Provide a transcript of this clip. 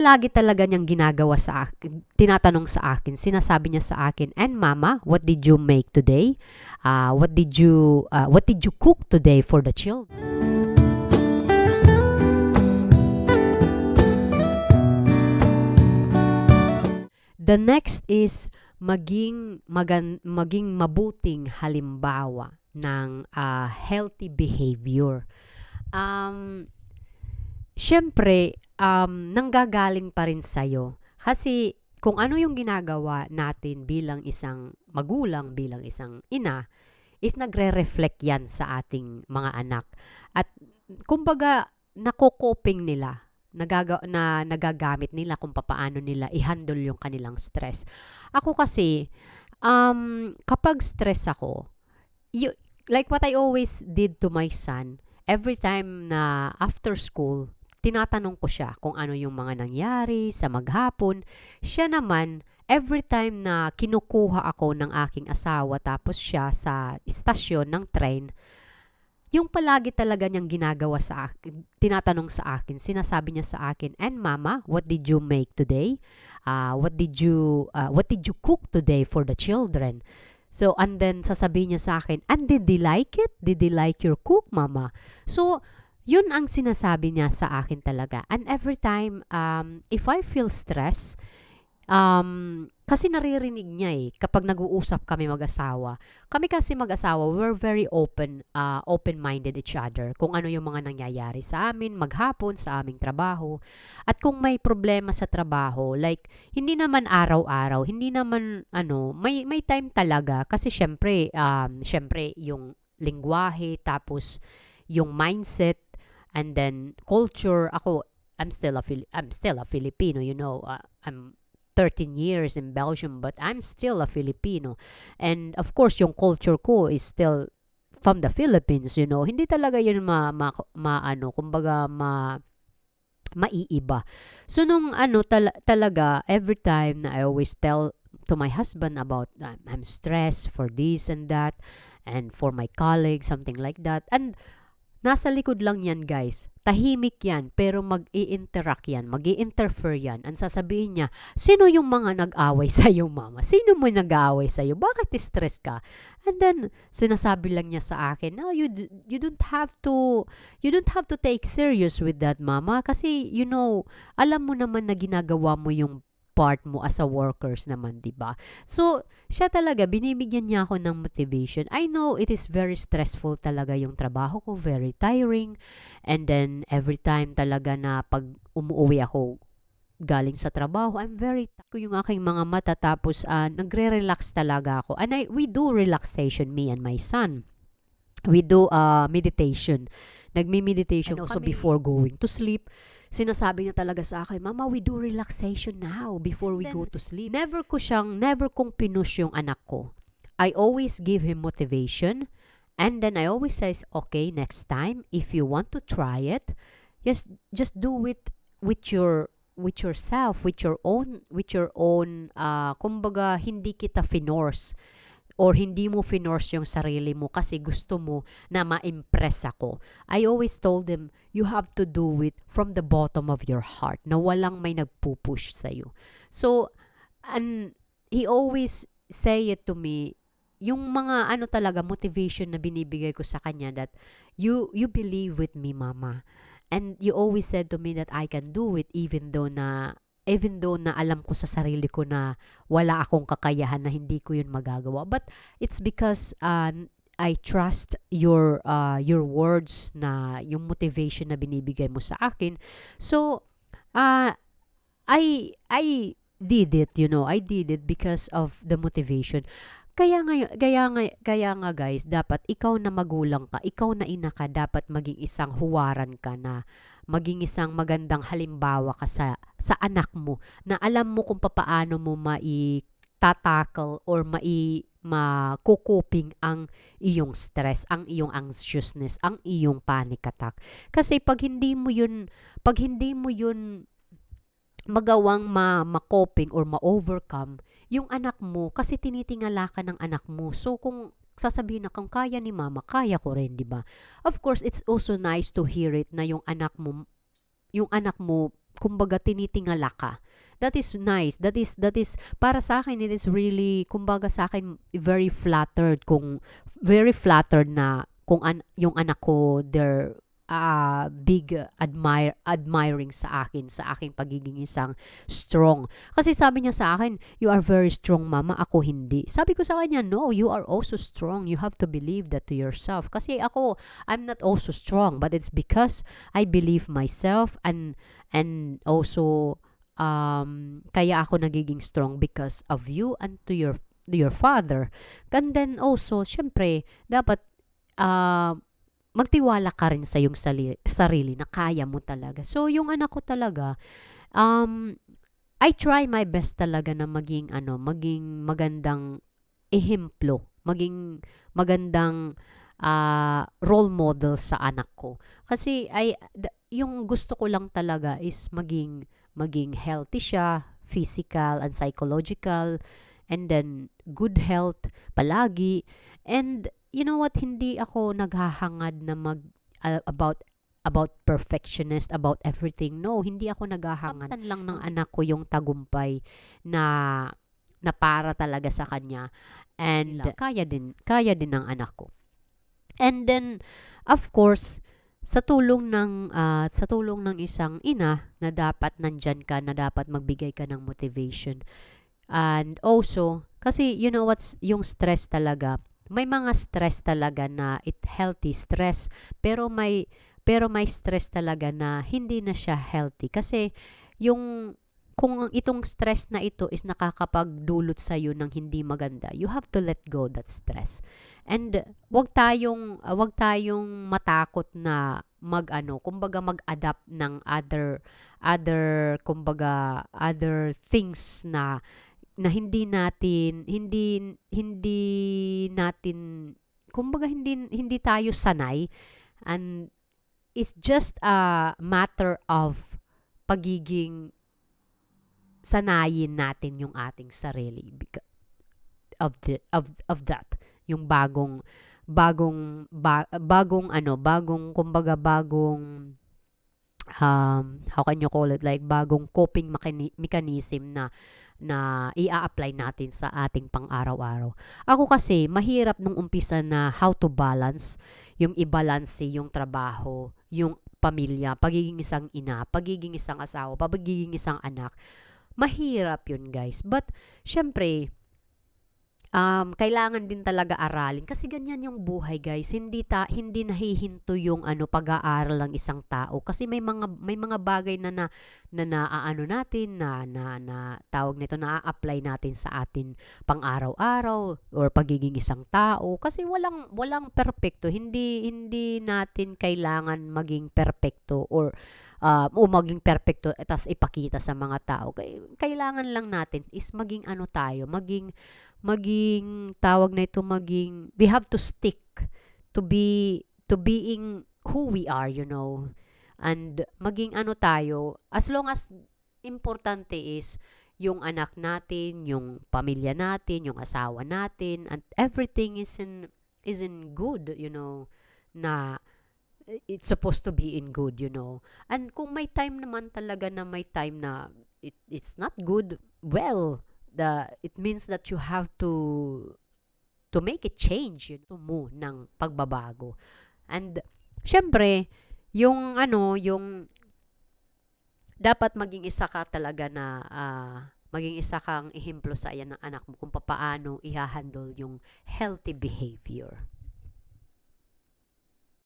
Lagi talaga niyang ginagawa sa akin, tinatanong sa akin, sinasabi niya sa akin, "And mama, what did you make today? What did you cook today for the children?" The next is maging mabuting halimbawa ng healthy behavior. Um, Siyempre, nanggagaling pa rin sa'yo. Kasi kung ano yung ginagawa natin bilang isang magulang, bilang isang ina, is nagre-reflect yan sa ating mga anak. At kumbaga, nakokoping nila, nagagamit nila kung paano nila i-handle yung kanilang stress. Ako kasi, kapag stress ako, you, like what I always did to my son, every time na after school, tinatanong ko siya kung ano yung mga nangyari sa maghapon. Siya naman, every time na kinukuha ako ng aking asawa tapos siya sa istasyon ng train, yung palagi talaga niyang ginagawa sa akin, tinatanong sa akin, sinasabi niya sa akin, "And mama, what did you make today? What did you cook today for the children?" So, and then sasabihin niya sa akin, "And did they like it? Did they like your cook, mama?" So, yun ang sinasabi niya sa akin talaga. And every time, if I feel stress, kasi naririnig niya kapag nag-uusap kami mag-asawa. Kami kasi mag-asawa, we're very open-minded each other. Kung ano yung mga nangyayari sa amin, maghapon, sa aming trabaho. At kung may problema sa trabaho, like, hindi naman araw-araw, hindi naman, may time talaga. Kasi syempre, yung lingwahe, tapos yung mindset, and then culture. Ako, I'm still a Filipino, I'm 13 years in Belgium, but I'm still a Filipino. And of course, yung culture ko is still from the Philippines, Hindi talaga yun kumbaga maiiba. So nung talaga every time na I always tell to my husband about I'm stressed for this and that and for my colleagues, something like that. And nasa likod lang yan, guys. Tahimik yan, pero mag-i-interact yan, mag-i-interfere yan. Ang sasabihin niya, "Sino yung mga nag-away sa'yo, mama? Sino mo nag-away sa'yo? Bakit stress ka?" And then, sinasabi lang niya sa akin, "No, you don't have to take serious with that, mama. Kasi, alam mo naman na ginagawa mo yung part mo as a workers naman, di ba?" So, siya talaga, binibigyan niya ako ng motivation. I know it is very stressful talaga yung trabaho ko, very tiring. And then, every time talaga na pag umuwi ako galing sa trabaho, I'm very ko yung aking mga mata tapos nagre-relax talaga ako. And we do relaxation, me and my son. We do meditation. Nagme-meditation also before going to sleep. Sinasabi niya talaga sa akin, "Mama, we do relaxation now before we go to sleep." Never kong pinush yung anak ko. I always give him motivation. And then I always says, "Okay, next time, if you want to try it, just do it with yourself, with your own, kumbaga, hindi kita finorce or hindi mo finorce yung sarili mo kasi gusto mo na ma-impress ako." I always told them, you have to do it from the bottom of your heart, na walang may nagpupush sa'yo. So, and he always say it to me, yung mga talaga motivation na binibigay ko sa kanya, that you believe with me, mama. And you always said to me that I can do it even though na alam ko sa sarili ko na wala akong kakayahan, na hindi ko yun magagawa. But it's because I trust your words, na yung motivation na binibigay mo sa akin. So, I did it, I did it because of the motivation. Kaya nga guys, dapat ikaw na magulang ka, ikaw na ina ka, dapat maging isang huwaran ka, na maging isang magandang halimbawa ka sa anak mo, na alam mo kung paano mo tatakle or makukuping ang iyong stress, ang iyong anxiousness, ang iyong panic attack. Kasi pag hindi mo yun magawang ma-coping or ma-overcome yung anak mo, kasi tinitingala ka ng anak mo. So kung sasabihin na, kung kaya ni mama, kaya ko rin, di ba? Of course, it's also nice to hear it na yung anak mo kumbaga tinitingala ka. That is nice. That is para sa akin, it is really, kumbaga sa akin, very flattered na kung yung anak ko, they're big admiring sa akin, sa aking pagiging isang strong. Kasi sabi niya sa akin, you are very strong, mama, ako hindi. Sabi ko sa kanya, no, you are also strong. You have to believe that to yourself. Kasi ako, I'm not also strong, but it's because I believe myself, and also kaya ako nagiging strong because of you and to your father. And then also, syempre, dapat magtiwala ka rin sa iyong sarili na kaya mo talaga. So, yung anak ko talaga, I try my best talaga na maging magandang ehemplo, maging magandang role model sa anak ko. Kasi yung gusto ko lang talaga is maging healthy siya, physical and psychological, and then good health palagi. And you know what, hindi ako naghahangad na about perfectionist, about everything. No, hindi ako naghahangad. Kamtan lang ng anak ko yung tagumpay na para talaga sa kanya. And kaya din ng anak ko. And then, of course, sa tulong ng isang ina na dapat nandyan ka, na dapat magbigay ka ng motivation. And also, kasi you know what's yung stress talaga, may mga stress talaga na healthy stress, pero may stress talaga na hindi na siya healthy. Kasi kung itong stress na ito is nakakapagdulot sa iyo ng hindi maganda, you have to let go that stress. And wag tayong matakot na kumbaga mag-adapt ng other things na hindi natin kumbaga hindi tayo sanay, and it's just a matter of pagiging sanayin natin yung ating sarili of that, yung bagong kumbaga bagong how can you call it, like bagong coping mechanism na i-apply natin sa ating pang-araw-araw. Ako kasi mahirap nung umpisa na how to balance, yung i-balance yung trabaho, yung pamilya, pagiging isang ina, pagiging isang asawa, pagiging isang anak. Mahirap yun, guys. But syempre, kailangan din talaga aralin kasi ganyan yung buhay, guys. Hindi nahihinto yung pag-aaral ng isang tao, kasi may mga bagay na naaano natin na tawag nito, na apply natin sa atin pang-araw-araw or pagiging isang tao, kasi walang perpekto. Hindi natin kailangan maging perpekto or maging perpekto tas ipakita sa mga tao. Kailangan lang natin is maging tawag na ito, we have to stick to being who we are, and maging tayo, as long as importante is yung anak natin, yung pamilya natin, yung asawa natin, and everything is in good, na it's supposed to be in good, and kung may time naman talaga na it's not good, well, it means that you have to make a change, mo ng pagbabago. And syempre, yung dapat maging isa ka talaga na maging isa kang ehemplo sa ng anak mo kung paano i-handle yung healthy behavior.